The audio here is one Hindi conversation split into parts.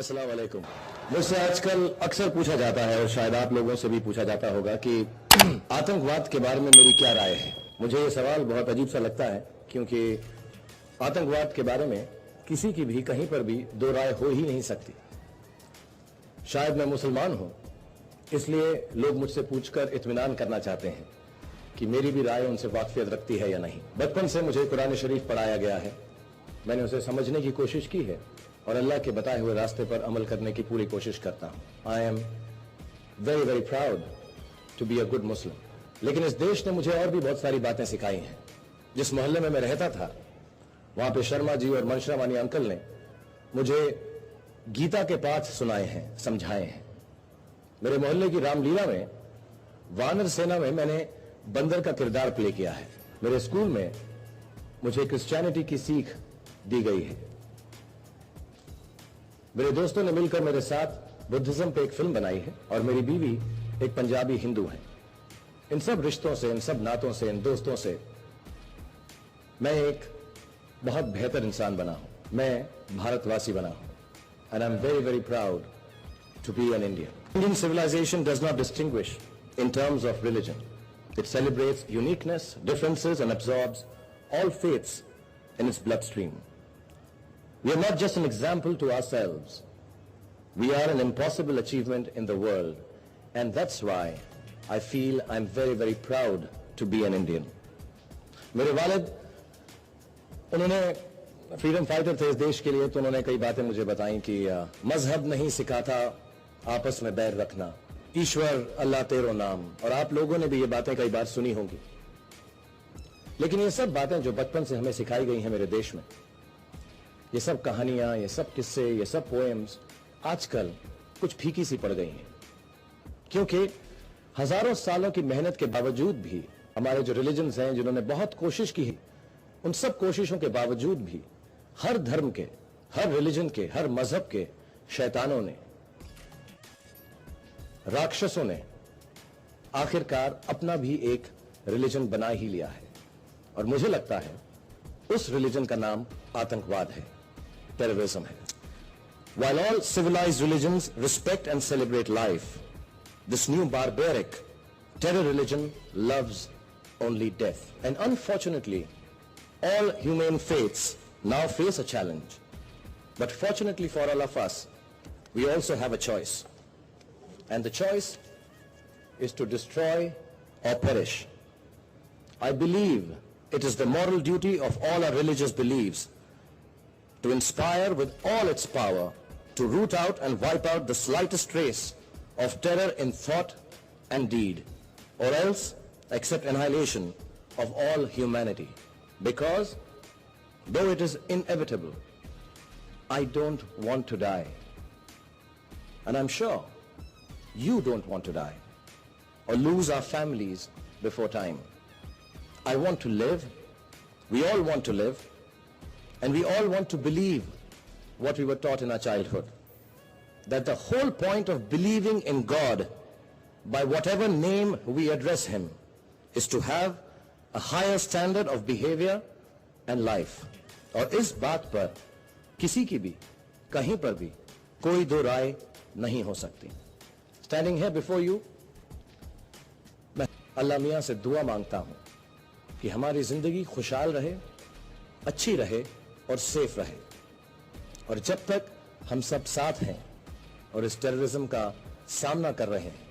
अस्सलाम वालेकुम। मुझसे आजकल अक्सर पूछा जाता है और शायद आप लोगों से भी पूछा जाता होगा कि आतंकवाद के बारे में मेरी क्या राय है। मुझे ये सवाल बहुत अजीब सा लगता है क्योंकि आतंकवाद के बारे में किसी की भी कहीं पर भी दो राय हो ही नहीं सकती। शायद मैं मुसलमान हूं, इसलिए लोग मुझसे पूछकर इत्मीनान करना चाहते हैं कि मेरी भी राय उनसे वाकफियत रखती है या नहीं। बचपन से मुझे कुरान शरीफ पढ़ाया गया है, मैंने उसे समझने की कोशिश की है और अल्लाह के बताए हुए रास्ते पर अमल करने की पूरी कोशिश करता हूं। I am very very proud to be a good Muslim. लेकिन इस देश ने मुझे और भी बहुत सारी बातें सिखाई हैं। जिस मोहल्ले में मैं रहता था वहां पे शर्मा जी और मनशरावानी अंकल ने मुझे गीता के पाठ सुनाए हैं, समझाए हैं। मेरे मोहल्ले की रामलीला में वानर सेना में मैंने बंदर का किरदार प्ले किया है। मेरे स्कूल में मुझे क्रिश्चियनिटी की सीख दी गई है। मेरे दोस्तों ने मिलकर मेरे साथ बुद्धिज्म पे एक फिल्म बनाई है और मेरी बीवी एक पंजाबी हिंदू है। इन सब रिश्तों से, इन सब नातों से, इन दोस्तों से मैं एक बहुत बेहतर इंसान बना हूं। मैं भारतवासी बना हूं and I am very very proud to be an Indian. Indian civilization does not distinguish in terms of religion. It celebrates uniqueness, differences, and absorbs all faiths in its bloodstream. We are not just an example to ourselves. We are an impossible achievement in the world. And that's why I feel I'm very, very proud to be an Indian. मेरे वालिद उन्होंने फ्रीडम फाइटर थे इस देश के लिए, तो उन्होंने कई बातें मुझे बताई कि मजहब नहीं सिखाता आपस में बैर रखना, ईश्वर अल्लाह तेरो नाम। और आप लोगों ने भी ये बातें कई बार सुनी होंगी। लेकिन ये सब बातें जो बचपन से हमें सिखाई गई हैं मेरे देश में, ये सब कहानियां, ये सब किस्से, ये सब पोएम्स आजकल कुछ फीकी सी पड़ गई हैं। क्योंकि हजारों सालों की मेहनत के बावजूद भी हमारे जो रिलीजन्स हैं, जिन्होंने बहुत कोशिश की, उन सब कोशिशों के बावजूद भी हर धर्म के, हर रिलीजन के, हर मजहब के शैतानों ने, राक्षसों ने आखिरकार अपना भी एक रिलीजन बना ही लिया है। और मुझे लगता है उस रिलीजन का नाम आतंकवाद है, टेररिज्म है। While all civilized religions respect and celebrate life, this new barbaric terror religion loves only death. And unfortunately, all humane faiths now face a challenge. But fortunately for all of us, we also have a choice. And the choice is to destroy or perish. I believe it is the moral duty of all our religious beliefs to inspire with all its power to root out and wipe out the slightest trace of terror in thought and deed, or else accept annihilation of all humanity. Because though it is inevitable, I don't want to die. And I'm sure you don't want to die or lose our families before time. I want to live. We all want to live. And we all want to believe what we were taught in our childhood. That the whole point of believing in God, by whatever name we address Him, is to have a higher standard of behavior and life. और इस बात पर किसी की भी, कहीं पर भी कोई दो राय नहीं हो सकती। Standing here before you, मैं अल्लाह मियाँ से दुआ मांगता हूँ कि हमारी जिंदगी खुशहाल रहे, अच्छी रहे और सेफ रहे। और जब तक हम सब साथ हैं और इस टेररिज्म का सामना कर रहे हैं,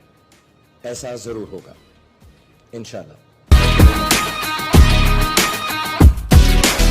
ऐसा जरूर होगा इंशाअल्लाह।